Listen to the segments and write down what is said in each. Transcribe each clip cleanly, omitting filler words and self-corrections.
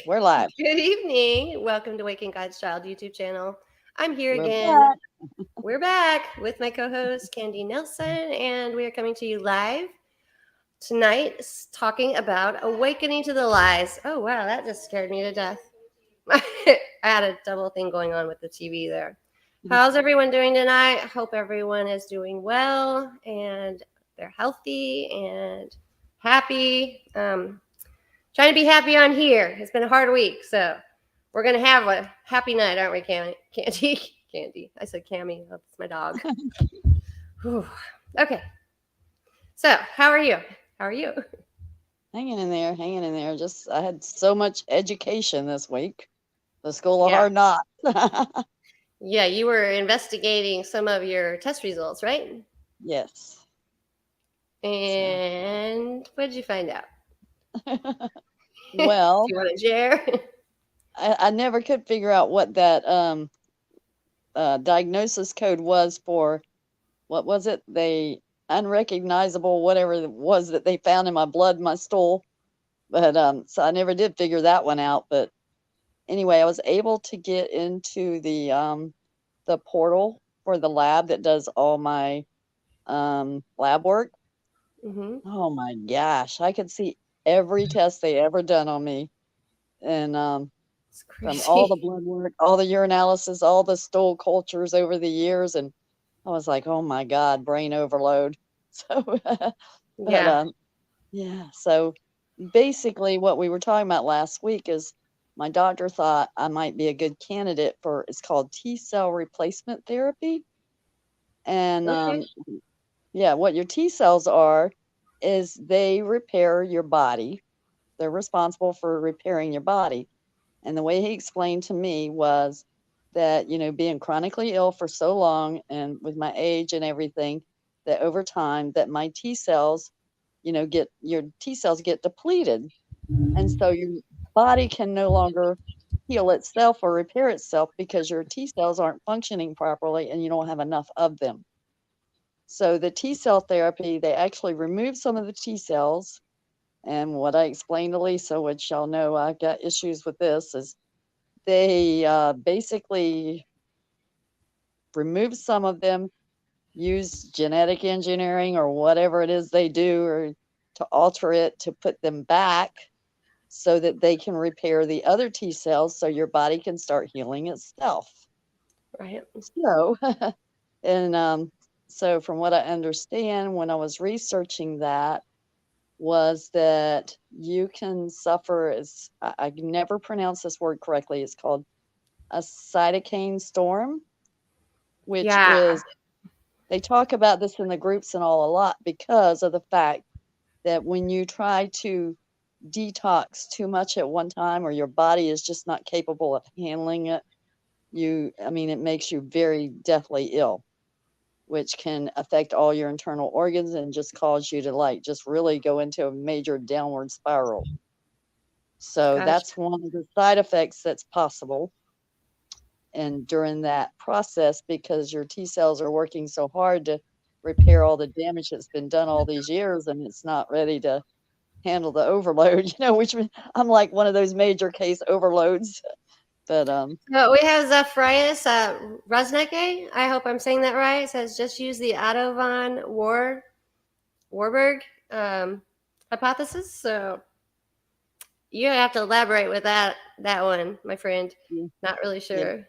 We're live. Good evening. Welcome to Waking God's Child YouTube channel. I'm here We're again. back. We're back with my co host, Candy Nelson, and we are coming to you live tonight talking about awakening to the lies. Oh, wow, that just scared me to death. I had a double thing going on with the TV there. How's everyone doing tonight? Hope everyone is doing well and they're healthy and happy. Trying to be happy on here. It's been a hard week, so we're gonna have a happy night, aren't we, Candy? Candy. I said Cammy. That's my dog. Whew. Okay. So, how are you? How are you? Hanging in there, hanging in there. Just I had so much education this week. The School of Yeah. Hard Knocks. Yeah, you were investigating some of your test results, right? Yes. So, And what did you find out? Do well, you want to share? I never could figure out what that diagnosis code was for. What was it? They unrecognizable, whatever it was that they found in my blood, my stool. But so I never did figure that one out. But anyway, I was able to get into the portal for the lab that does all my lab work. Mm-hmm. Oh my gosh, I could see every test they ever done on me, and It's from all the crazy. blood work, all the urinalysis, all the stool cultures over the years, and I was like, oh my God, brain overload. So, but Yeah. yeah, so basically what we were talking about last week is my doctor thought I might be a good candidate for it's called T cell replacement therapy. And Okay. yeah, what your T cells are is they repair your body. They're responsible for repairing your body. And the way he explained to me was that, being chronically ill for so long and with my age and everything, that over time that my T cells, get your T cells get depleted. And so your body can no longer heal itself or repair itself because your T cells aren't functioning properly and you don't have enough of them. So the T cell therapy, they actually remove some of the T cells. And what I explained to Lisa, which y'all know I got issues with this, is they basically remove some of them, use genetic engineering or whatever it is they do, or to alter it to put them back so that they can repair the other T cells so your body can start healing itself. Right. So, and so from what I understand, when I was researching that, was that you can suffer as I never pronounce this word correctly. It's called a cytokine storm, which Yeah. is they talk about this in the groups and all a lot because of the fact that when you try to detox too much at one time or your body is just not capable of handling it, it makes you very deathly ill, which can affect all your internal organs and just cause you to like just really go into a major downward spiral. So Gotcha. that's one of the side effects that's possible. And during that process, because your T cells are working so hard to repair all the damage that's been done all these years, and it's not ready to handle the overload, I'm like one of those major case overloads. But We have Zephyrius Rusneke. I hope I'm saying that right. It says just use the Adovan Warburg um, hypothesis. So you have to elaborate with that one, my friend. yeah, Not really yeah, sure.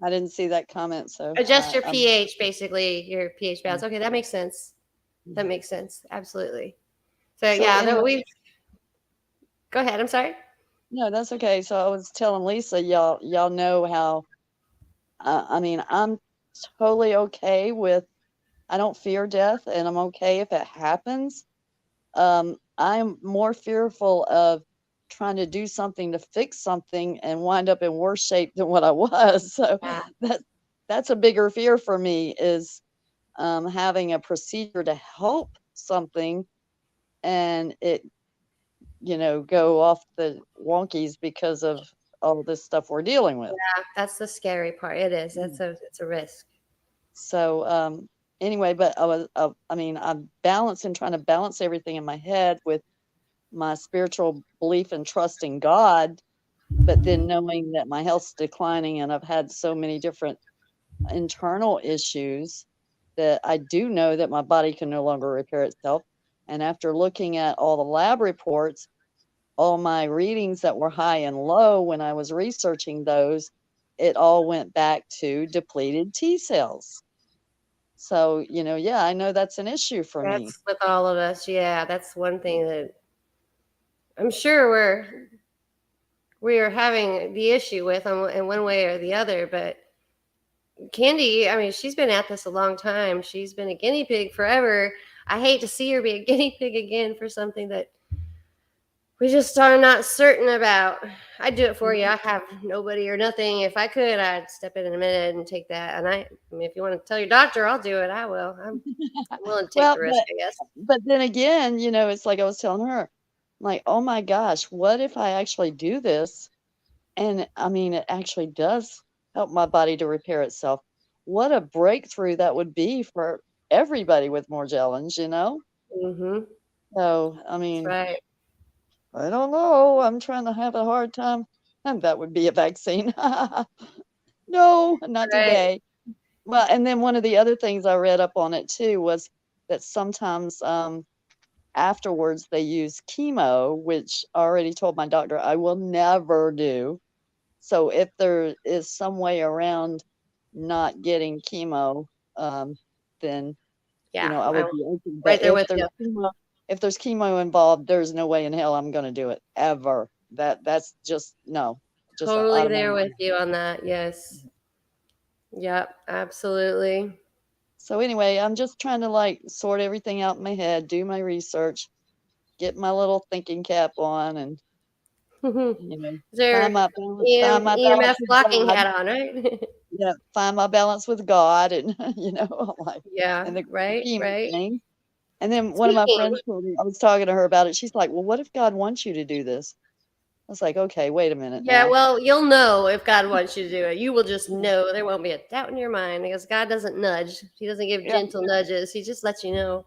I didn't see that comment, so Adjust your pH, basically your pH balance. Okay, that makes sense. That yeah. makes sense. Absolutely. So So yeah, anyway, we go ahead. I'm sorry. no, that's okay. So I was telling Lisa, y'all know how I'm totally okay with. I don't fear death, and I'm okay if it happens. I'm more fearful of trying to do something to fix something and wind up in worse shape than what I was. So Yeah. that that's a bigger fear for me is having a procedure to help something and it, go off the wonkies because of all this stuff we're dealing with. That's the scary part. It is. Mm. It's a risk. So anyway, but I'm balancing, trying to balance everything in my head with my spiritual belief and trust in God, but then knowing that my health's declining and I've had so many different internal issues that I do know that my body can no longer repair itself. And after looking at all the lab reports, all my readings that were high and low when I was researching those, it all went back to depleted T cells. So, yeah, I know that's an issue for me. That's with all of us. Yeah, that's one thing that I'm sure we're having the issue with in one way or the other. But Candy, I mean, she's been at this a long time. She's been a guinea pig forever. I hate to see her be a guinea pig again for something that we just are not certain about. I'd do it for you. I have nobody or nothing. If I could, I'd step in a minute and take that. And I mean, if you want to tell your doctor, I'll do it. I will. I'm willing to take Well, the risk, I guess. but then again, it's like I was telling her, like, oh my gosh, what if I actually do this? And I mean, it actually does help my body to repair itself. What a breakthrough that would be for everybody with Morgellons. Mm-hmm. So, I That's mean, right. I don't know. I'm trying to have a hard time. And that would be a vaccine. No, not Right. today. Well, and then one of the other things I read up on it too was that sometimes afterwards they use chemo, which I already told my doctor I will never do. So if there is some way around not getting chemo, then Yeah. I would I'm be open. right But there with you. if there's chemo involved, there's no way in hell I'm going to do it ever. That's just no, just out Totally of my there with mind. you on that. Yes. Yep. Absolutely. So anyway, I'm just trying to like sort everything out in my head, do my research, get my little thinking cap on, and Is you know, there find my balance EMF with blocking God. hat on, right? Yeah, find my balance with God, and like, Yeah. and the Right. chemo Right. thing. And then one of my Speaking. friends told me, I was talking to her about it. She's like, "Well, what if God wants you to do this?" I was like, "Okay, wait a minute Yeah, now." well, you'll know if God wants you to do it. You will just know. There won't be a doubt in your mind because God doesn't nudge. He doesn't give Yeah. gentle nudges. He just lets you know.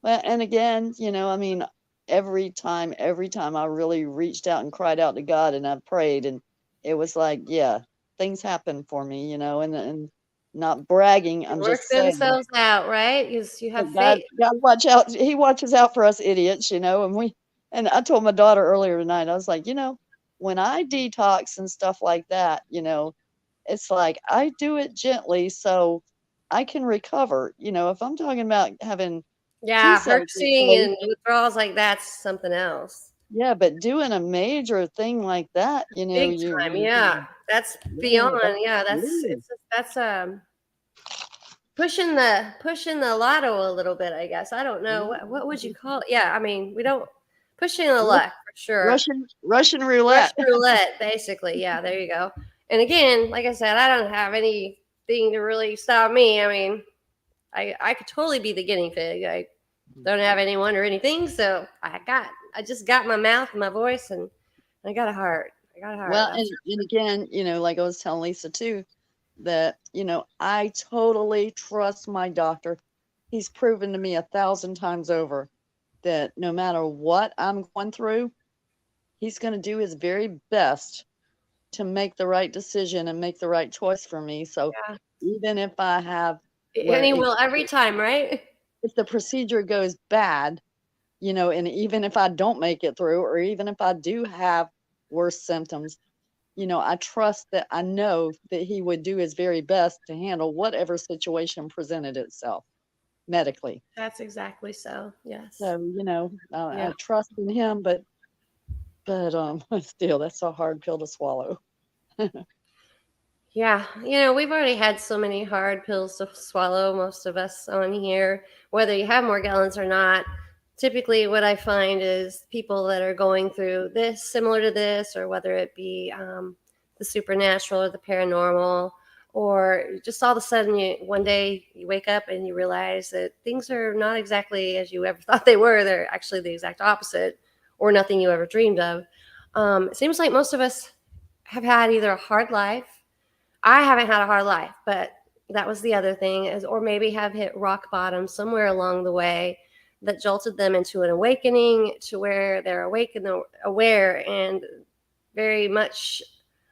Well, and again, I mean, every time I really reached out and cried out to God and I prayed, and it was like, yeah, things happen for me, and not bragging, They I'm work just saying. themselves out, right? Because you have But God, faith. God watch out. He watches out for us idiots, and I told my daughter earlier tonight, I was like, when I detox and stuff like that, it's like I do it gently so I can recover. If I'm talking about having T Yeah, cells herxing replaced. and withdrawals like that's something else. Yeah, but doing a major thing like that, Big time. you're Yeah, that's beyond. yeah, that's Yeah, serious. that's pushing the lotto a little bit. I guess I don't know what would you call it. Yeah, I mean we don't pushing the Rus- luck for sure. Russian roulette. Russian roulette, basically. Yeah, there you go. And again, like I said, I don't have anything to really stop me. I mean, I could totally be the guinea pig. I don't have anyone or anything, so I just got my mouth and my voice, and I got a heart. I got a heart. Well, That's and again, like I was telling Lisa too, that, I totally trust my doctor. He's proven to me 1,000 times over that no matter what I'm going through, he's going to do his very best to make the right decision and make the right choice for me. So yeah. even if I have And where he will every time, right? if the procedure goes bad, and even if I don't make it through, or even if I do have worse symptoms, I trust that I know that he would do his very best to handle whatever situation presented itself medically. That's exactly so. Yes. So, Yeah. I trust in him, but still, that's a hard pill to swallow. Yeah, we've already had so many hard pills to swallow, most of us on here, whether you have Morgellons or not. Typically, what I find is people that are going through this, similar to this, or whether it be the supernatural or the paranormal, or just all of a sudden, one day you wake up and you realize that things are not exactly as you ever thought they were. They're actually the exact opposite, or nothing you ever dreamed of. It seems like most of us have had either a hard life. I haven't had a hard life, but that was the other thing is, or maybe have hit rock bottom somewhere along the way that jolted them into an awakening to where they're awake and aware and very much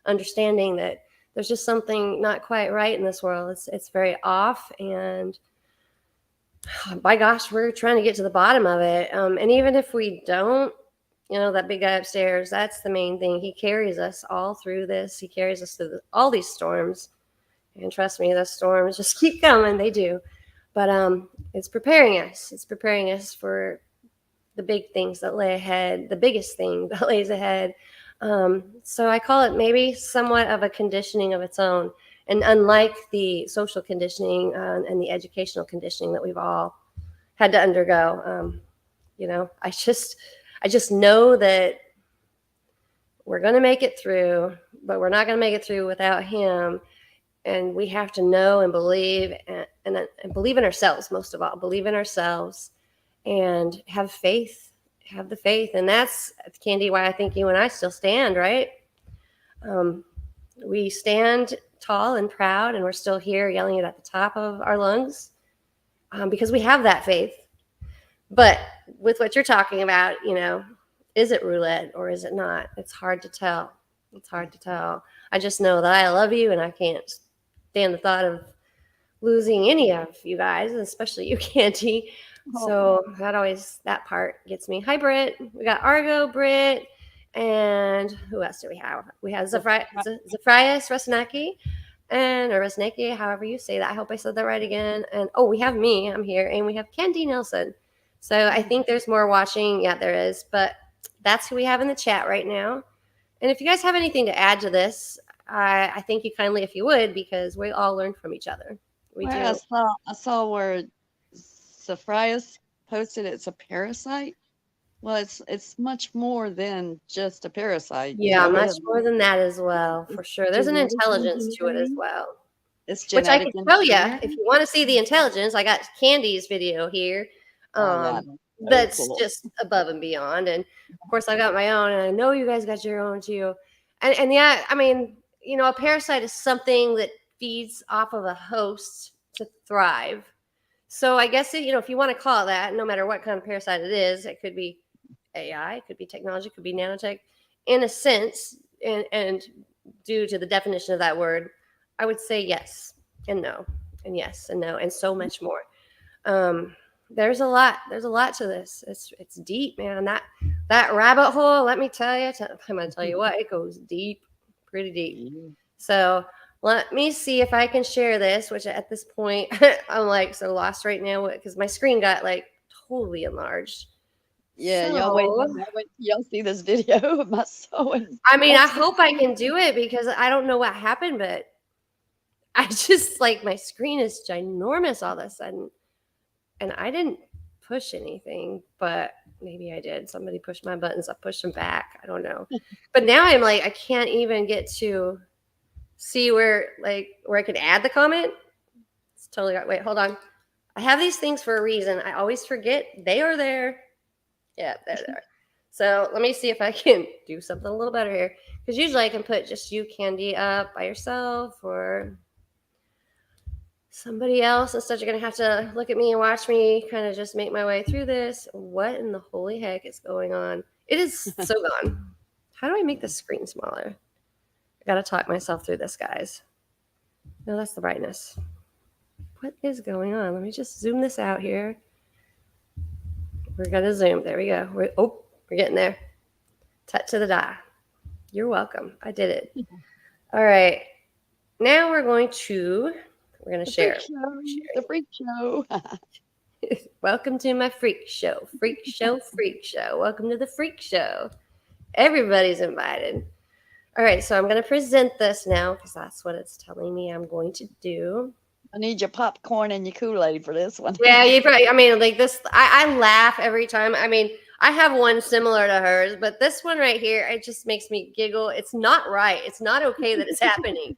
understanding that there's just something not quite right in this world. It's very off, and by gosh, we're trying to get to the bottom of it. And even if we don't, that big guy upstairs, that's the main thing. He carries us all through this. He carries us through all these storms. And trust me, the storms just keep coming. They do. But it's preparing us. It's preparing us for the big things that lay ahead, the biggest thing that lays ahead. So I call it maybe somewhat of a conditioning of its own. And unlike the social conditioning and the educational conditioning that we've all had to undergo, I just know that we're going to make it through, but we're not going to make it through without him. And we have to know and believe and believe in ourselves, most of all, believe in ourselves and have faith, have the faith. And that's, Candy, why I think you and I still stand, right? We stand tall and proud, and we're still here yelling it at the top of our lungs because we have that faith. But with what you're talking about, is it roulette or is it not? It's hard to tell. It's hard to tell. I just know that I love you, and I can't stand the thought of losing any of you guys, especially you, Candy. So that part gets me. Hi, Britt. We got Argo, Britt, and who else do we have? We have Zephyrius Resnacki, or Resnacki, however you say that. I hope I said that right again. And we have me. I'm here, and we have Candy Nelson. So I think there's more watching. Yeah, there is. But that's who we have in the chat right now. And if you guys have anything to add to this, I thank you kindly if you would, because we all learn from each other. We do. I saw where Zephyrius posted it's a parasite. Well, it's much more than just a parasite. Yeah, much more than that as well, for sure. There's an intelligence to it as well. It's which I genetic can tell you engineering. if you want to see the intelligence. I got Candy's video here. That's cool. Just above and beyond. And of course, I got my own, and I know you guys got your own too. And yeah, I mean, a parasite is something that feeds off of a host to thrive. So I guess if you want to call it that, no matter what kind of parasite it is, it could be AI, it could be technology, it could be nanotech, in a sense, and due to the definition of that word, I would say yes and no, and yes and no, and so much more. There's a lot to this. It's deep, man. That rabbit hole, let me tell you, I'm going to tell you what, it goes deep, pretty deep. So let me see if I can share this, which at this point, I'm like so lost right now because my screen got like totally enlarged. Yeah, y'all wait till y'all see this video of my sewing. I mean, I hope I can do it because I don't know what happened, but I just my screen is ginormous all of a sudden. And I didn't push anything, but maybe I did. Somebody pushed my buttons. I pushed them back. I don't know. But now I'm I can't even get to see where I can add the comment. It's totally right. Wait, hold on. I have these things for a reason. I always forget they are there. Yeah, there they are. So let me see if I can do something a little better here. Because usually I can put just you, Candy, up by yourself or somebody else. Instead, you're going to have to look at me and watch me kind of just make my way through this. What in the holy heck is going on? It is so gone. How do I make the screen smaller? I got to talk myself through this, guys. No, that's the brightness. What is going on? Let me just zoom this out here. We're going to zoom. There we go. We're getting there. Touch to the die. You're welcome. I did it. All right. Now we're going to share. The freak show. Welcome to my freak show. Freak show, freak show. Welcome to the freak show. Everybody's invited. All right, so I'm going to present this now because that's what it's telling me I'm going to do. I need your popcorn and your Kool-Aid for this one. Yeah, you probably, this, I laugh every time. I have one similar to hers, but this one right here, it just makes me giggle. It's not right. It's not okay that it's happening.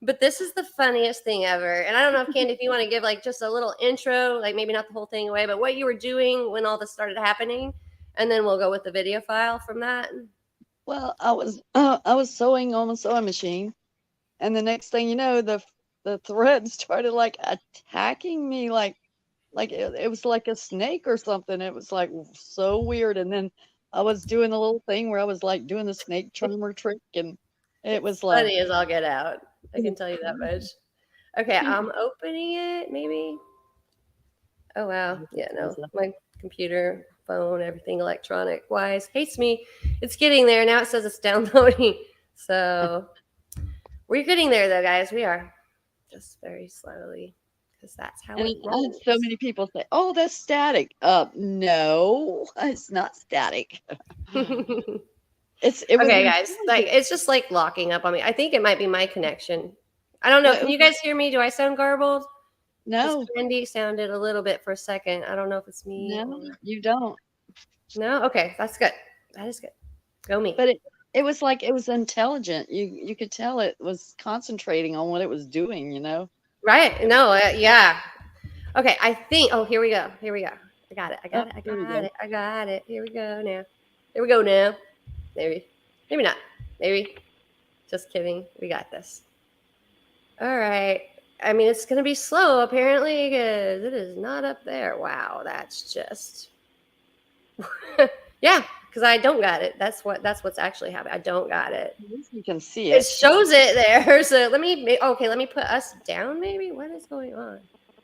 But this is the funniest thing ever. And I don't know if Candy, if you want to give just a little intro, maybe not the whole thing away, but what you were doing when all this started happening, and then we'll go with the video file from that. Well, I was sewing on a sewing machine, and the next thing you know, the thread started attacking me like it was like a snake or something. It was like so weird. And then I was doing a little thing where I was like doing the snake charmer trick, and it It's was like, funny as all get out. I can tell you that much. Okay, I'm opening it. Maybe. Oh wow. Yeah. No, my computer, phone, everything electronic wise hates me. It's getting there now. It says it's downloading. So we're getting there, though, guys. We are just very slowly because that's how and it I had so rolls. many people say, "Oh, that's static." No, it's not static. It was Okay, guys. Like intelligent. it's just like locking up on me. I think it might be my connection. I don't know. Well, it Can was, you guys hear me? Do I sound garbled? Because no, Candy sounded a little bit for a second. I don't know if it's me no, or you don't. no. Okay, that's good. That is good. Go me. But it was like it was intelligent. You could tell it was concentrating on what it was doing. Right? No. Yeah. Okay. I think. Oh, here we go. Here we go. I got it. I Oh, got it. I there we got go. it. I got it. Here we go now. Here we go now. Maybe. Maybe not. Maybe. Just kidding. We got this. All right. I mean, it's going to be slow apparently because it is not up there. Wow, that's just yeah. Because I don't got it. That's what's actually happening. I don't got it. At least you can see It it. shows it there. So let me. Okay, let me put us down. Maybe what is going on?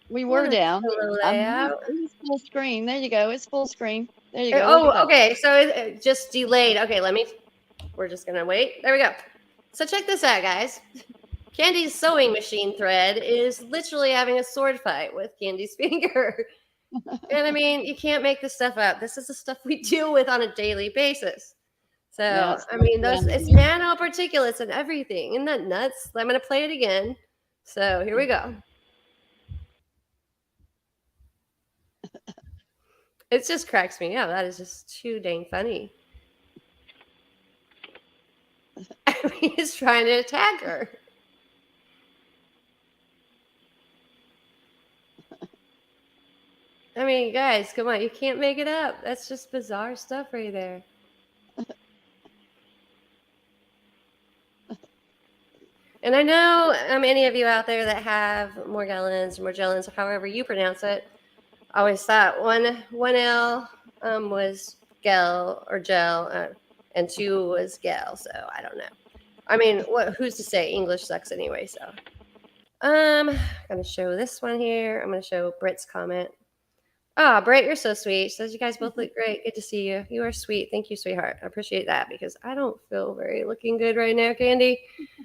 We Hold were on, down. hello I'm layout. it is full screen. There you go. It's full screen. There you go. Look at Oh, that. okay. So it just delayed. Okay, let me. We're just gonna wait. There we go. So check this out, guys. Candy's sewing machine thread is literally having a sword fight with Candy's finger. And I mean, you can't make this stuff up. This is the stuff we deal with on a daily basis. Yeah, So, it's I not mean, those down it's here. nanoparticulates and everything. Isn't that nuts? I'm going to play it again. So, here we go. It just cracks me up. That is just too dang funny. I mean, he's trying to attack her. I mean, guys, come on. You can't make it up. That's just bizarre stuff right there. And I know any of you out there that have Morgellons, however you pronounce it. I always thought one L was gel or gel, and two was gel. So I don't know. I mean, what? Who's to say? English sucks anyway. So I'm gonna show this one here. I'm gonna show Britt's comment. Ah, Britt, you're so sweet. She says you guys both look great. Good to see you. You are sweet. Thank you, sweetheart. I appreciate that because I don't feel very looking good right now, Candy.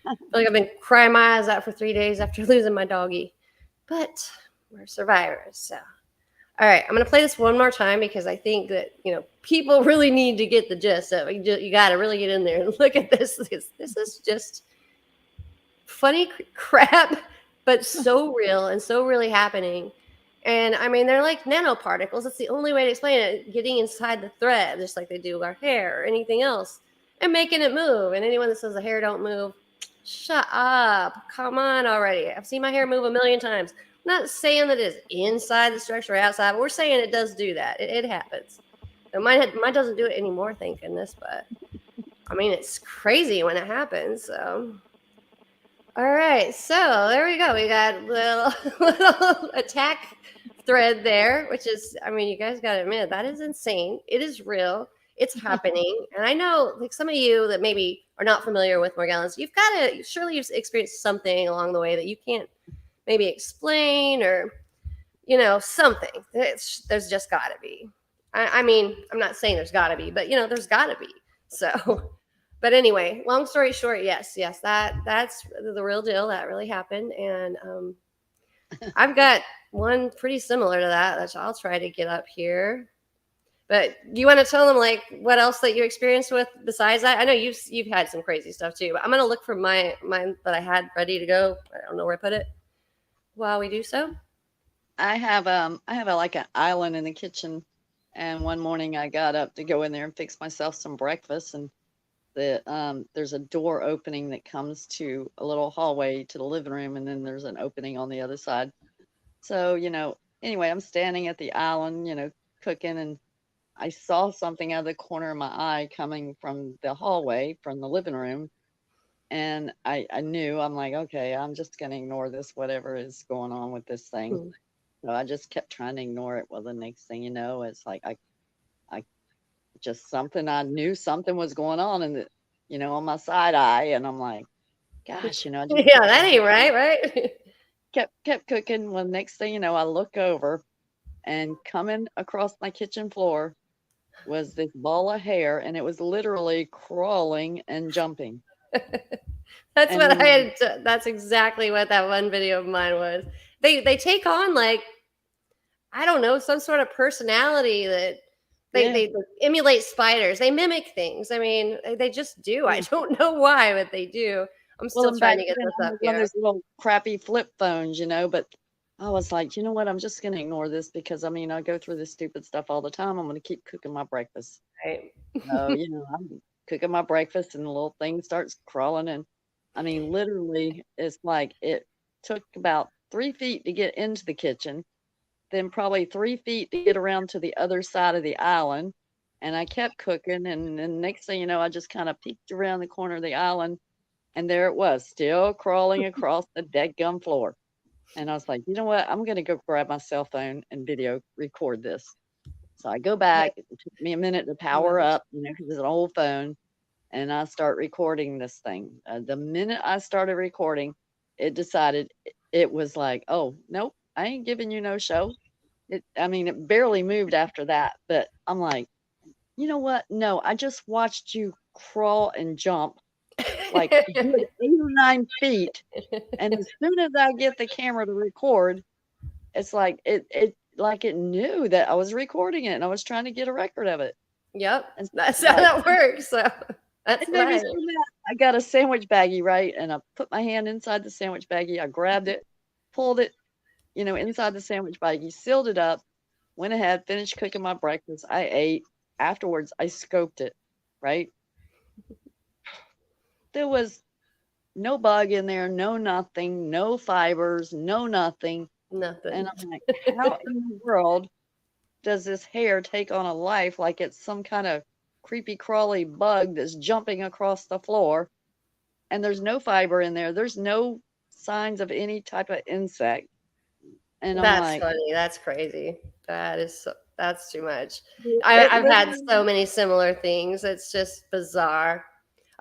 I feel like I've been crying my eyes out for 3 days after losing my doggy. But we're survivors, so all right, I'm gonna play this one more time because I think that people really need to get the gist of it. You got to really get in there and look at this. This is just funny crap, but so real and so really happening. And I mean, they're like nanoparticles. That's the only way to explain it. Getting inside the thread, just like they do our hair or anything else, and making it move. And anyone that says the hair don't move, shut up. Come on already. I've seen my hair move a million times. I'm not saying that it's inside the structure or outside, but we're saying it does do that. It happens. And mine doesn't do it anymore, thank goodness. But I mean, it's crazy when it happens. So, all right. So there we go. We got little little attack thread there, which is, I mean, you guys got to admit that is insane. It is real. It's happening. And I know, like some of you that maybe are not familiar with Morgellons, surely you've experienced something along the way that you can't maybe explain or something. There's just got to be. I mean, I'm not saying there's got to be, but there's got to be. So, but anyway, long story short, yes, that's the real deal. That really happened, and I've got one pretty similar to that I'll try to get up here. But you want to tell them like what else that you experienced with besides that? I know you've had some crazy stuff too, but I'm gonna look for mine that I had ready to go. I don't know where I put it. While we do so. I have like an island in the kitchen, and one morning I got up to go in there and fix myself some breakfast, and there's a door opening that comes to a little hallway to the living room, and then there's an opening on the other side. So, anyway, I'm standing at the island, cooking, and I saw something out of the corner of my eye coming from the hallway from the living room. And I knew, I'm like, okay, I'm just going to ignore this, whatever is going on with this thing. Hmm. So I just kept trying to ignore it. Well, the next thing you know, it's like I just something I knew something was going on in the, on my side eye, and I'm like, gosh, I just Yeah, kept that trying, ain't right, right? kept cooking. Well, next thing you know, I look over, and coming across my kitchen floor was this ball of hair, and it was literally crawling and jumping. That's And what then I had. That's exactly what that one video of mine was. They take on like I don't know some sort of personality that yeah, they emulate spiders. They mimic things. I mean, they just do. I yeah. don't know why, but they do. I'm Well, still and back trying to get then this I up had one of here. those little crappy flip phones, but I was like, you know what? I'm just going to ignore this because I go through this stupid stuff all the time. I'm going to keep cooking my breakfast. Right. So, I'm cooking my breakfast and the little thing starts crawling. And literally, it's like it took about 3 feet to get into the kitchen, then probably 3 feet to get around to the other side of the island. And I kept cooking. And then next thing you know, I just kind of peeked around the corner of the island, and there it was, still crawling across the dead gum floor. And I was like, you know what? I'm going to go grab my cell phone and video record this. So I go Hey, back. It took me a minute to I love power it. up, because it's an old phone. And I start recording this thing. The minute I started recording, it decided it was like, oh, nope, I ain't giving you no show. It barely moved after that. But I'm like, you know what? No, I just watched you crawl and jump like a good 8 or 9 feet. And as soon as I get the camera to record, it's like it knew that I was recording it and I was trying to get a record of it. Yep, And so that's it's how like that works. So it that's made me right. so mad. I got a sandwich baggie, right? And I put my hand inside the sandwich baggie. I grabbed it, pulled it, inside the sandwich baggie, sealed it up, went ahead, finished cooking my breakfast. I ate. Afterwards, I scoped it, right? There was no bug in there, no nothing, no fibers, no nothing. And Nothing. I'm like, how in the world does this hair take on a life like it's some kind of creepy crawly bug that's jumping across the floor? And there's no fiber in there. There's no signs of any type of insect. And I'm That's like, funny. That's crazy. That's too much. it I've had so literally, many similar things. It's just bizarre.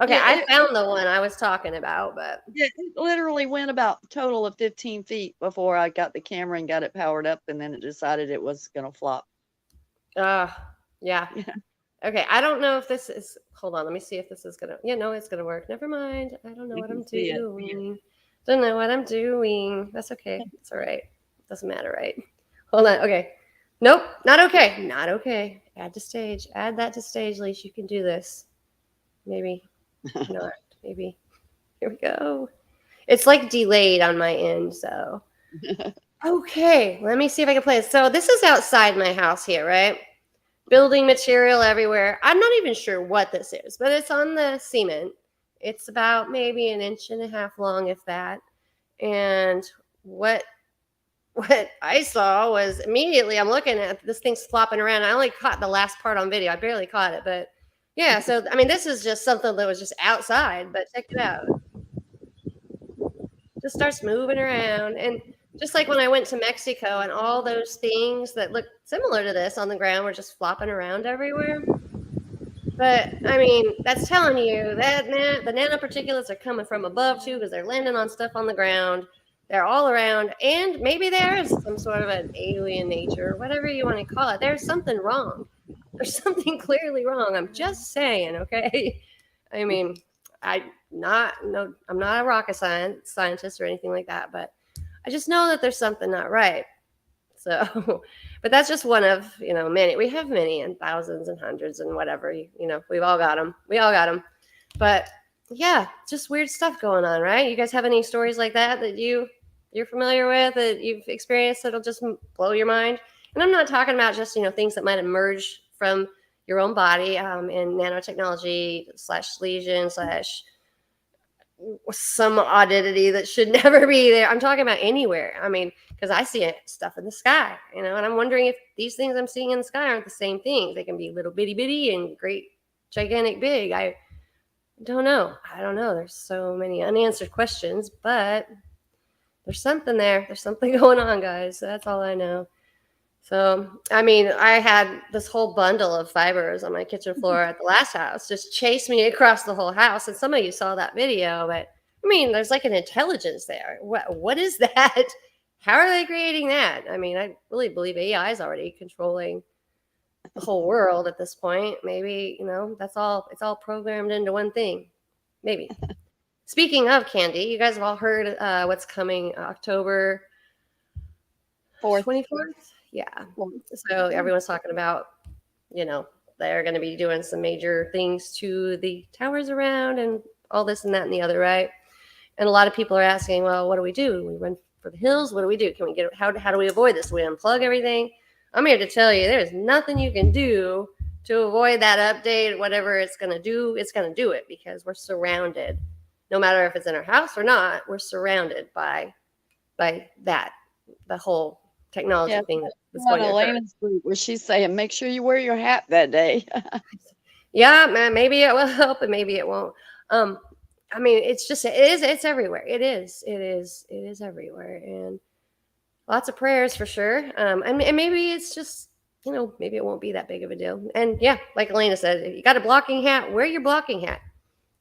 Okay, yeah, I found the one I was talking about, but it literally went about a total of 15 feet before I got the camera and got it powered up, and then it decided it was going to flop. uh yeah. Yeah, Okay, I don't know if this is hold on, let me see if this is gonna yeah, no, it's gonna work. Never mind. I don't know you what can I'm see it. doing. Don't know what I'm doing. That's okay. It's all right. Doesn't matter, right? Hold on. Okay. Nope, not okay. Not okay. Add to stage. Add that to stage, Leash. You can do this. Maybe not. Maybe. Here we go. It's like delayed on my end, so. Okay, let me see if I can play it. So this is outside my house here, right? Building material everywhere. I'm not even sure what this is, but it's on the cement. It's about maybe an inch and a half long, if that. And what what I saw was immediately I'm looking at this thing's flopping around. I only caught the last part on video. I barely caught it, but yeah. So I mean, this is just something that was just outside. But check it out. Just starts moving around, and just like when I went to Mexico, and all those things that look similar to this on the ground were just flopping around everywhere. But I mean, that's telling you that the nanoparticulates are coming from above too, because they're landing on stuff on the ground. They're all around, and maybe there is some sort of an alien nature, whatever you want to call it. There's something wrong. There's something clearly wrong. I'm just saying, okay. I mean, I'm not a rocket scientist or anything like that, but I just know that there's something not right. So, but that's just one of many. We have many and thousands and hundreds and whatever. We've all got them. We all got them. But yeah, just weird stuff going on, right? You guys have any stories like that that you're familiar with that you've experienced that'll just blow your mind? And I'm not talking about just things that might emerge from your own body in nanotechnology slash lesion slash some oddity that should never be there. I'm talking about anywhere. I mean, because I see stuff in the sky, and I'm wondering if these things I'm seeing in the sky aren't the same things. They can be little bitty bitty and great, gigantic big. I don't know. I don't know. There's so many unanswered questions, but there's something there. There's something going on, guys. That's all I know. So, I mean, I had this whole bundle of fibers on my kitchen floor at the last house, just chase me across the whole house. And some of you saw that video, but I mean, there's like an intelligence there. What is that? How are they creating that? I mean, I really believe AI is already controlling the whole world at this point. Maybe, that's all, it's all programmed into one thing. Maybe. Speaking of candy, you guys have all heard what's coming October 24th? Yeah. So everyone's talking about, they're going to be doing some major things to the towers around and all this and that and the other, right? And a lot of people are asking, well, what do we do? We run for the hills? What do we do? Can we get, how do we avoid this? Do we unplug everything? I'm here to tell you there's nothing you can do to avoid that update. Whatever it's going to do, it's going to do it because we're surrounded. No matter if it's in our house or not, we're surrounded by that, the whole technology thing that's going to occur. Elena's group where she's saying, make sure you wear your hat that day. Yeah, man, maybe it will help and maybe it won't. I mean, it's everywhere. It is everywhere. And lots of prayers for sure. And maybe it's just, maybe it won't be that big of a deal. And yeah, like Elena said, if you got a blocking hat, wear your blocking hat.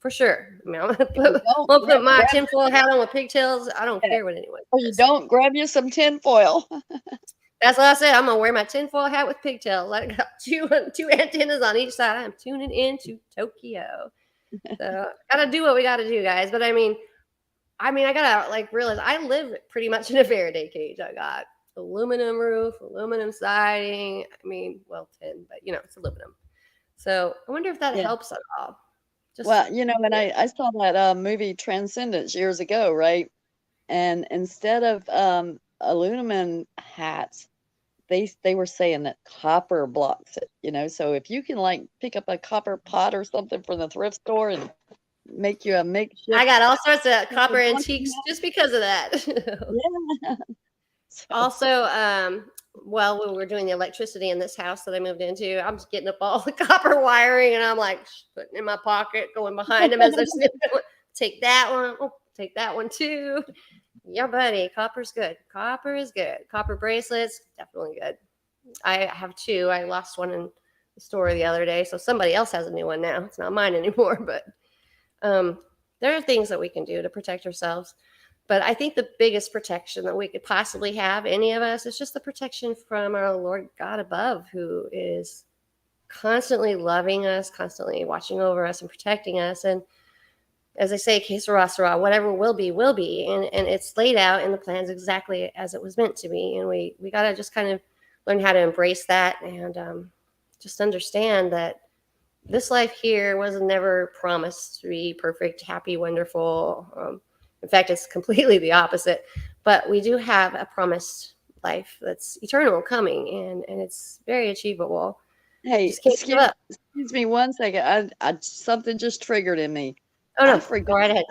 For sure. I mean, I'm gonna put my tinfoil hat on with pigtails. I don't care what anyone says. You don't grab you some tinfoil. That's what I said. I'm gonna wear my tinfoil hat with pigtails. I got two antennas on each side. I'm tuning into Tokyo. So gotta do what we gotta do, guys. But I mean, I gotta realize I live pretty much in a Faraday cage. I got aluminum roof, aluminum siding. I mean, well, tin, but it's aluminum. So I wonder if that helps at all. Well, and I saw that movie Transcendence years ago, right? And instead of aluminum hats, they were saying that copper blocks it, so if you can pick up a copper pot or something from the thrift store and make you a makeshift. I got all sorts of copper antiques just because of that. Yeah. Also, well, when we were doing the electricity in this house that I moved into, I'm just getting up all the copper wiring and I'm putting it in my pocket, going behind them as they're snipping. Take that one. Oh, take that one too. Yeah, buddy. Copper's good. Copper is good. Copper bracelets, definitely good. I have two. I lost one in the store the other day, so somebody else has a new one now. It's not mine anymore, but there are things that we can do to protect ourselves. But I think the biggest protection that we could possibly have, any of us, is just the protection from our Lord God above, who is constantly loving us, constantly watching over us and protecting us. And as I say, que sera, sera, whatever will be, will be. And it's laid out in the plans exactly as it was meant to be. And we got to just kind of learn how to embrace that and just understand that this life here was never promised to be perfect, happy, wonderful. In fact, it's completely the opposite. But we do have a promised life that's eternal coming, and it's very achievable. Hey, excuse me one second. I something just triggered in me. Oh no, go right ahead.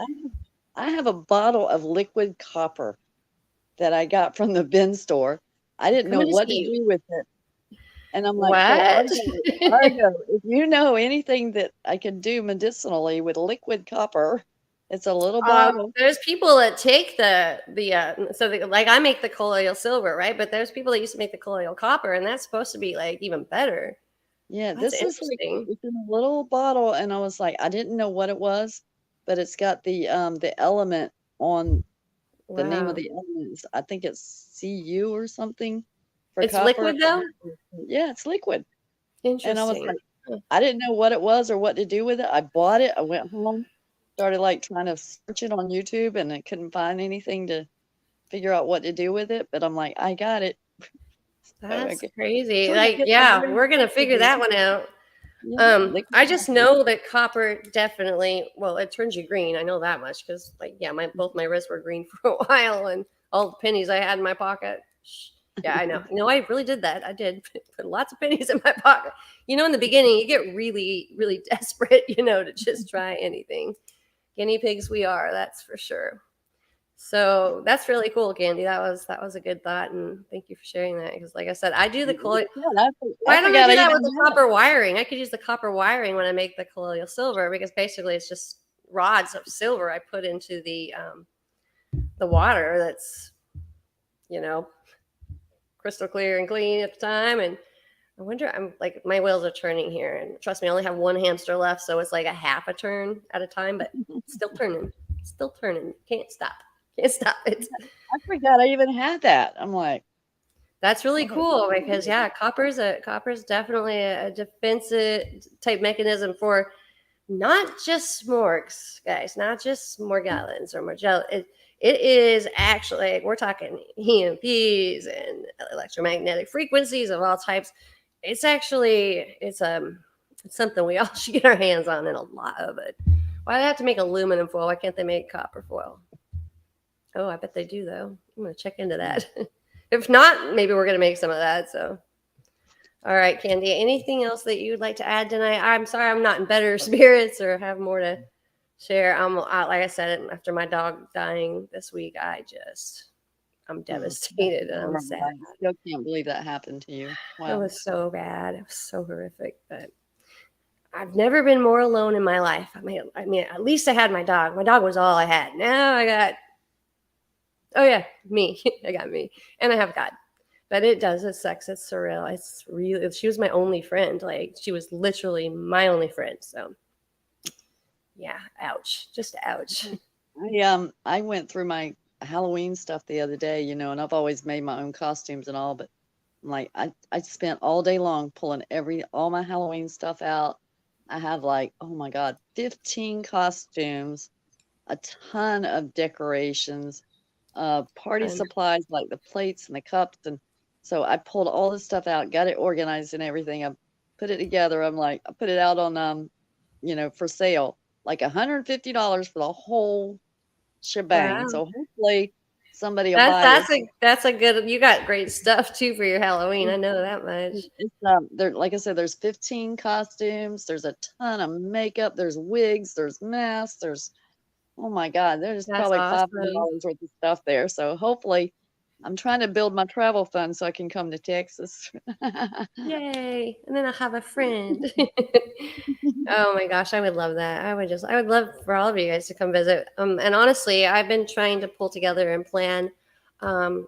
I have a bottle of liquid copper that I got from the bin store. I didn't know what to do with it. And I'm like, what? Argo, if you know anything that I can do medicinally with liquid copper, it's a little bottle. There's people that take I make the colloidal silver, right? But there's people that used to make the colloidal copper, and that's supposed to be even better. Yeah, this is it's in a little bottle, and I was like, I didn't know what it was, but it's got the element on the name of the elements. I think it's Cu or something. It's copper. Liquid though? Yeah, it's liquid. Interesting. And I was like, I didn't know what it was or what to do with it. I bought it. I went home, started trying to search it on YouTube, and I couldn't find anything to figure out what to do with it. But I'm like, I got it. That's crazy. Yeah, we're gonna figure that one out. I just know that copper definitely, well, it turns you green. I know that much because both my wrists were green for a while, and all the pennies I had in my pocket. Yeah, I know. No, I really did that. I did put lots of pennies in my pocket. In the beginning, you get really, really desperate, to just try anything. Guinea pigs we are, that's for sure. So that's really cool, Candy. That was a good thought, and thank you for sharing that. Because, like I said, I do the colloidal. Why don't I do that with the copper wiring? I could use the copper wiring when I make the colloidal silver, because basically it's just rods of silver I put into the the water that's, you know, crystal clear and clean at the time. And I wonder, I'm like, my wheels are turning here. And trust me, I only have one hamster left. So it's like a half a turn at a time, but still turning, still turning. Can't stop. Can't stop it. I forgot I even had that. I'm like, That's really what cool because yeah, copper's definitely a defensive type mechanism for not just smorgs, guys, not just morgellons or morgell. It is actually, like, we're talking EMPs and electromagnetic frequencies of all types. It's actually it's something we all should get our hands on, and a lot of it. Why do they have to make aluminum foil? Why can't they make copper foil? Oh, I bet they do though. I'm gonna check into that. If not, maybe we're gonna make some of that. So, all right, Candy. Anything else that you'd like to add tonight? I'm sorry, I'm not in better spirits or have more to share. Like I said, after my dog dying this week, I'm devastated and I'm sad. I still can't believe that happened to you. It Wow. was so bad. It was so horrific. But I've never been more alone in my life. I mean, at least I had my dog. My dog was all I had. Now I got, oh yeah, me. I got me, and I have God. But it does. It sucks. It's surreal. It's really. She was my only friend. Like, she was literally my only friend. So, yeah. Ouch. Just ouch. I went through my Halloween stuff the other day, you know, and I've always made my own costumes and all, but like I spent all day long pulling all my Halloween stuff out. I have like, oh my God, 15 costumes, a ton of decorations, party Fun. supplies like the plates and the cups. And so I pulled all this stuff out, got it organized and everything. I put it together. I'm like, I put it out on, you know, for sale, like $150 for the whole shebang. Wow. So hopefully somebody will buy it. That's a good. You got great stuff too for your Halloween. I know that much. It's there, like I said, there's 15 costumes, there's a ton of makeup, there's wigs, there's masks, there's oh my God, there's That's probably awesome. $500 worth of stuff there. So hopefully I'm trying to build my travel fund so I can come to Texas. Yay! And then I'll have a friend. Oh my gosh, I would love that. I would love for all of you guys to come visit. And honestly, I've been trying to pull together and plan. Um,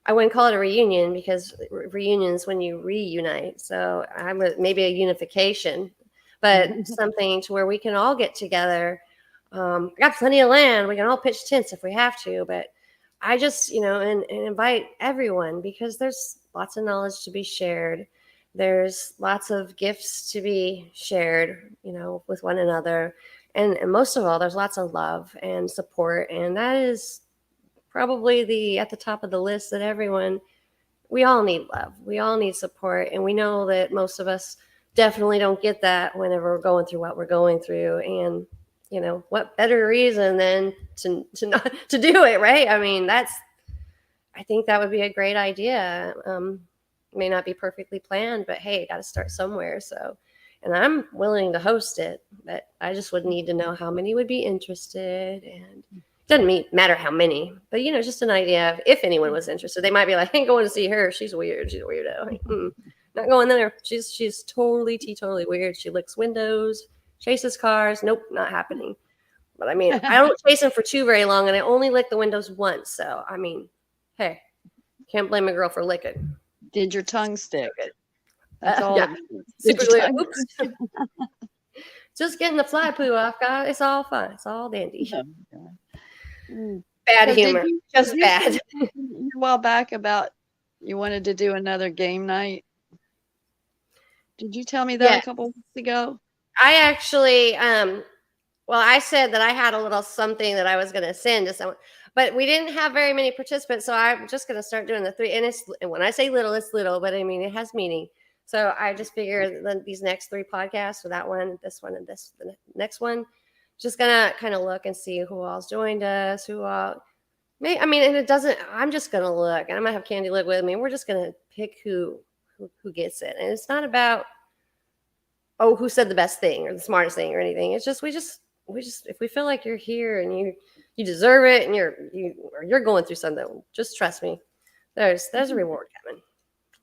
I wouldn't call it a reunion because reunions when you reunite. So maybe a unification, but something to where we can all get together. I got plenty of land. We can all pitch tents if we have to, but I just, and invite everyone because there's lots of knowledge to be shared. There's lots of gifts to be shared, with one another. And most of all, there's lots of love and support. And that is probably at the top of the list that we all need love. We all need support. And we know that most of us definitely don't get that whenever we're going through what we're going through. And, what better reason than to not to do it, right? I mean, I think that would be a great idea. May not be perfectly planned, but hey, got to start somewhere. So, and I'm willing to host it, but I just would need to know how many would be interested, and it doesn't matter how many, but just an idea of if anyone was interested. They might be like, I ain't going to see her. She's weird. She's a weirdo. Like, not going there. She's totally weird. She licks windows, chases cars. Nope, not happening. But I mean, I don't chase them for too very long, and I only lick the windows once. So I mean, hey, can't blame a girl for licking. Did your tongue stick? That's all. Yeah. Oops. Just getting the fly poo off, guys. It's all fun. It's all dandy. Bad humor. Just bad. A while back about you wanted to do another game night. Did you tell me that a couple weeks ago? I actually, I said that I had a little something that I was going to send to someone, but we didn't have very many participants. So I'm just going to start doing the 3. And when I say little, it's little, but I mean, it has meaning. So I just figured that these next 3 podcasts, so that one, this one, and the next one, just going to kind of look and see who all's joined us, and it doesn't, I'm just going to look, and I might have Candy look with me. We're just going to pick who gets it. And it's not about, who said the best thing or the smartest thing or anything. It's just, we just, if we feel like you're here and you deserve it and you're going through something, just trust me, there's a reward coming.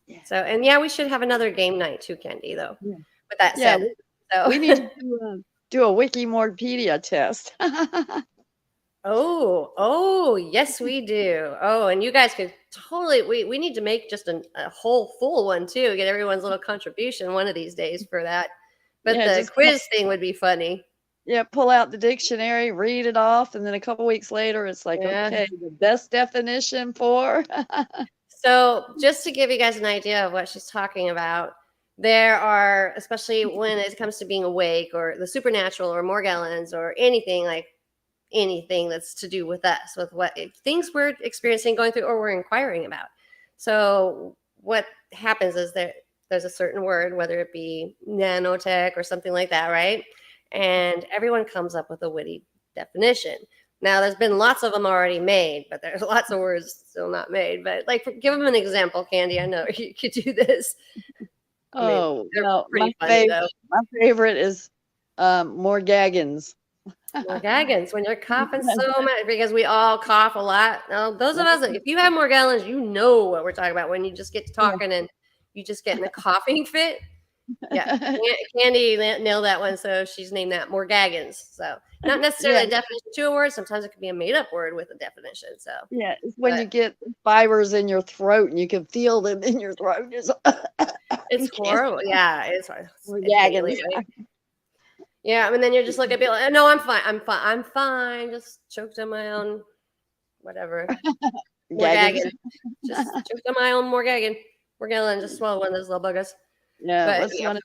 Yeah. So, and we should have another game night too, Candy, though. Yeah. With that said, we need to do a Wikimorgpedia test. Oh, yes, we do. Oh, and you guys could totally. We need to make just a whole full one too. Get everyone's little contribution one of these days for that. But Yeah, the just quiz thing would be funny. yeah, pull out the dictionary, read it off, and then a couple weeks later, it's like, Yeah. okay, the best definition for. So, just to give you guys an idea of what she's talking about, there are, especially when it comes to being awake or the supernatural or Morgellons or anything like anything that's to do with us, with what things we're experiencing, going through, or we're inquiring about. So, what happens is that there's a certain word, whether it be nanotech or something like that, right? And everyone comes up with a witty definition. Now, there's been lots of them already made, but there's lots of words still not made. But like, give them an example, Candy. I know you could do this. I mean, Oh, they're well, pretty funny though. my favorite is more gaggins. Morgellons, when you're coughing so much, because we all cough a lot. Now, those of us, if you have Morgellons, you know what we're talking about when you just get to talking and you just get in a coughing fit. Yeah, Candy nailed that one, so she's named that Morgellons. So not necessarily Yeah, a definition to a word. Sometimes it could be a made up word with a definition. So, yeah, it's when but you get fibers in your throat and you can feel them in your throat. It's, it's you can't horrible. Yeah, it's more daily, gaggins. right? Yeah, and then you're just looking at people. No, I'm fine. I'm fine. I'm fine. Just choked on my own whatever. Gaggins. Morgellon. Just choked on my own Morgellon. Just swallowed one of those little buggers. Yeah, But let's run it.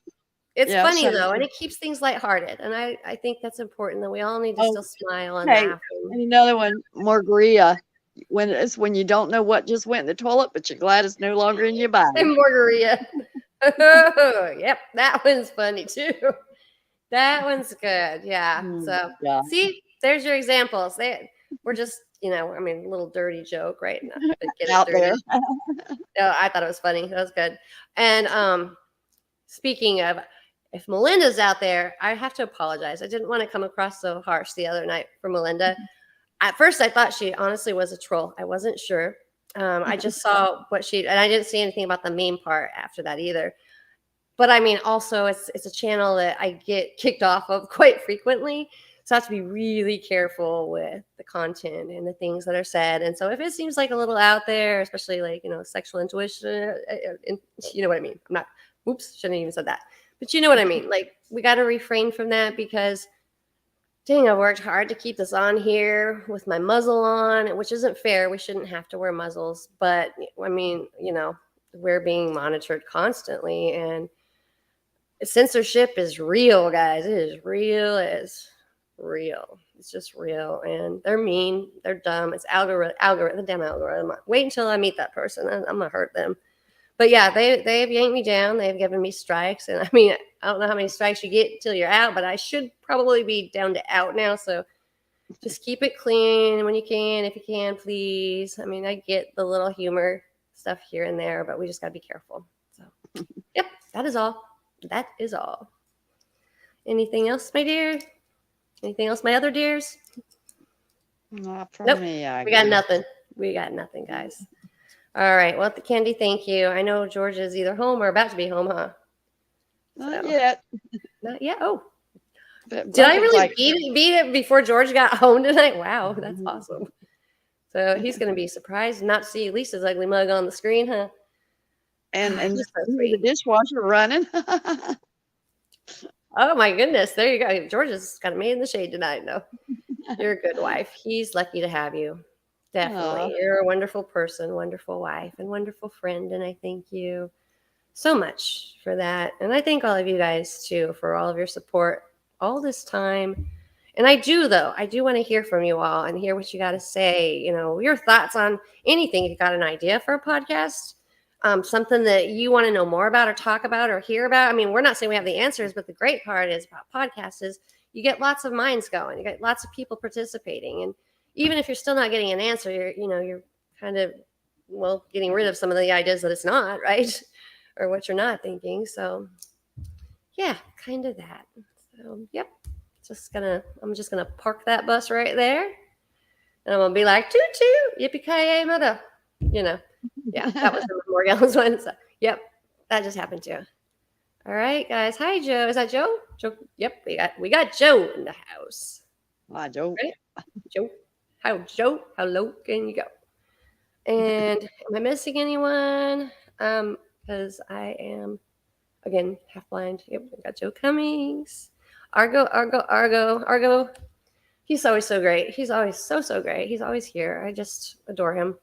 it's Yeah, funny shut though, and it. it keeps things lighthearted. And I think that's important that we all need to Oh, still smile and hey, laugh. and another one, Margarita. When you don't know what just went in the toilet, but you're glad it's no longer in your body. And margarita. Oh, yep, that one's funny too. That one's good. Yeah. Mm, So yeah. see, there's your examples. We're just, I mean, a little dirty joke, right? Not to get it Out there. dirty. No, I thought it was funny. That was good. And speaking of, if Melinda's out there, I have to apologize. I didn't want to come across so harsh the other night for Melinda. At first, I thought she honestly was a troll. I wasn't sure. I just saw and I didn't see anything about the meme part after that either. But I mean, also, it's a channel that I get kicked off of quite frequently. So I have to be really careful with the content and the things that are said. And so if it seems like a little out there, especially like, sexual intuition, you know what I mean? I'm not, oops, shouldn't have even said that. But you know what I mean? Like, we got to refrain from that because, dang, I worked hard to keep this on here with my muzzle on, which isn't fair. We shouldn't have to wear muzzles. But I mean, we're being monitored constantly. And censorship is real, guys. It is real. It's real. It's just real. And they're mean. They're dumb. It's algorithm, the damn algorithm. Wait until I meet that person. I'm gonna hurt them. But yeah, they have yanked me down. They've given me strikes, and I mean, I don't know how many strikes you get until you're out, but I should probably be down to out now. So just keep it clean when you can, if you can, please. I mean, I get the little humor stuff here and there, but we just gotta be careful. So, yep, that is all. That is all. Anything else, my dear? Anything else, my other dears? Not for Nope. me, I We got guess. nothing. We got nothing, guys. All right. Well, Candy, thank you. I know George is either home or about to be home, huh? Not So, yet. not yet. Oh, But did I Ruckel's really like, beat it before George got home tonight? Wow, that's Mhm. awesome. So he's going to be surprised not to see Lisa's ugly mug on the screen, huh? and You're so the sweet. dishwasher running. Oh my goodness, there you go. George has got me in the shade tonight. No, you're a good wife. He's lucky to have you. Aw. Definitely. You're a wonderful person, wonderful wife, and wonderful friend. And I thank you so much for that. And I thank all of you guys too for all of your support all this time. And I do, though, I do want to hear from you all and hear what you got to say. Your thoughts on anything. If you got an idea for a podcast, something that you want to know more about or talk about or hear about. I mean, we're not saying we have the answers, but the great part is about podcasts is you get lots of minds going. You get lots of people participating. And even if you're still not getting an answer, you're kind of, getting rid of some of the ideas that it's not, right? Or what you're not thinking. So yeah, kind of that. So yep. I'm just gonna park that bus right there. And I'm gonna be like, toot toot, yippee-ki-yay mother. Yeah, that was the Morgellons one. So yep, that just happened too. All right, guys. Hi, Joe. Is that Joe? Joe. Yep, we got Joe in the house. I don't. Ready? Joe. How low can you go? And am I missing anyone? Because I am again half blind. Yep, I got Joe Cummings, Argo. He's always so great. He's always so great. He's always here. I just adore him.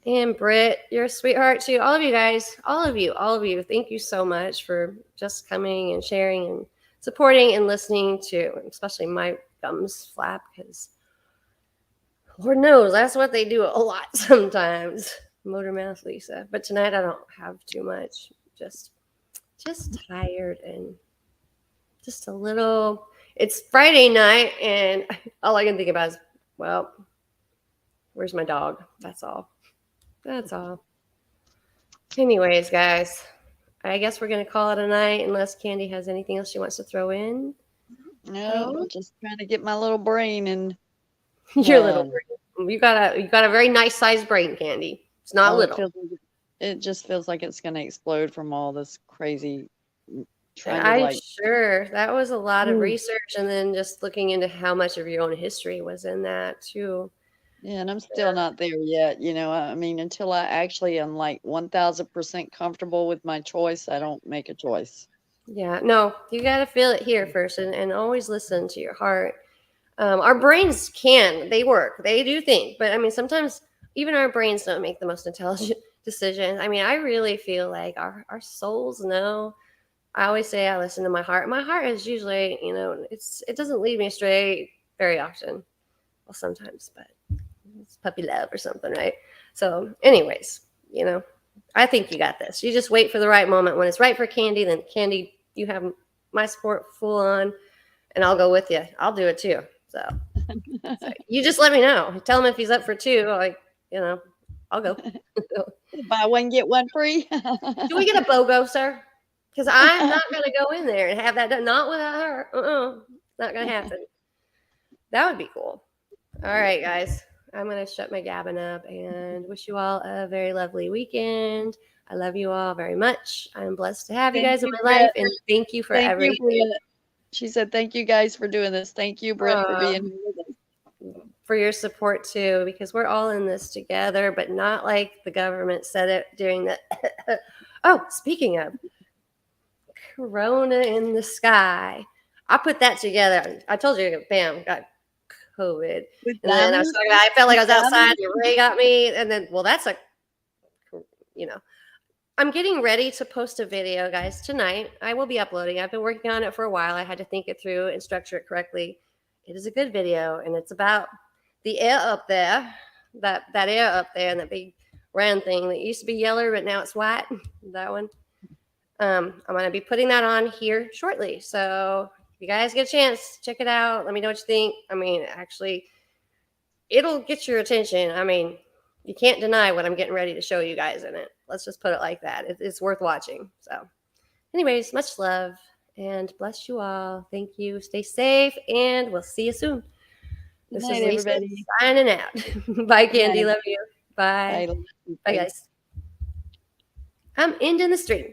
And Britt, you're a sweetheart too. All of you guys, all of you, thank you so much for just coming and sharing and supporting and listening to, especially my gums flap because Lord knows that's what they do a lot sometimes. Motor mouth Lisa. But tonight I don't have too much. Just tired and just a little. It's Friday night and all I can think about is, well, where's my dog? That's all. That's all. Anyways, guys, I guess we're gonna call it a night unless Candy has anything else she wants to throw in. No, I'm just trying to get my little brain and Your little brain. You got a very nice sized brain, Candy. It's not little. It just feels like it's gonna explode from all this crazy trying to I'm sure that was a lot of research, and then just looking into how much of your own history was in that too. Yeah, and I'm still not there yet. I mean, until I actually am like 1000% comfortable with my choice, I don't make a choice. Yeah, no, you got to feel it here first, and always listen to your heart. Our brains they work, they do think, but I mean, sometimes even our brains don't make the most intelligent decisions. I mean, I really feel like our souls know. I always say I listen to my heart. My heart is usually, it doesn't lead me astray very often. Well, sometimes, but it's puppy love or something, right? So, anyways, I think you got this. You just wait for the right moment. When it's right for Candy, then Candy, you have my support full on, and I'll go with you. I'll do it too. So you just let me know. Tell him if he's up for two. I'll go. Buy one, get one free. Do we get a BOGO, sir? Because I'm not going to go in there and have that done. Not without her. Not going to happen. That would be cool. All right, guys. I'm going to shut my gabbing up and wish you all a very lovely weekend. I love you all very much. I'm blessed to have you guys in my life, and thank you for everything. She said, thank you guys for doing this. Thank you, Britt, for being here with us. For your support too, because we're all in this together, but not like the government said it during the oh, speaking of Corona in the sky, I put that together. I told you, bam, got COVID, and then I felt like I was outside. And Ray got me, and then that's I'm getting ready to post a video, guys, tonight. I will be uploading. I've been working on it for a while. I had to think it through and structure it correctly. It is a good video, and it's about the air up there, that air up there, and that big round thing that used to be yellow, but now it's white. That one. I'm going to be putting that on here shortly. So if you guys get a chance, check it out. Let me know what you think. I mean, actually, it'll get your attention. I mean, you can't deny what I'm getting ready to show you guys in it. Let's just put it like that. It's worth watching. So anyways, much love and bless you all. Thank you. Stay safe, and we'll see you soon. This is Lisa everybody. Signing out. Bye, Candy. Love you. Bye. Bye, guys. I'm ending the stream.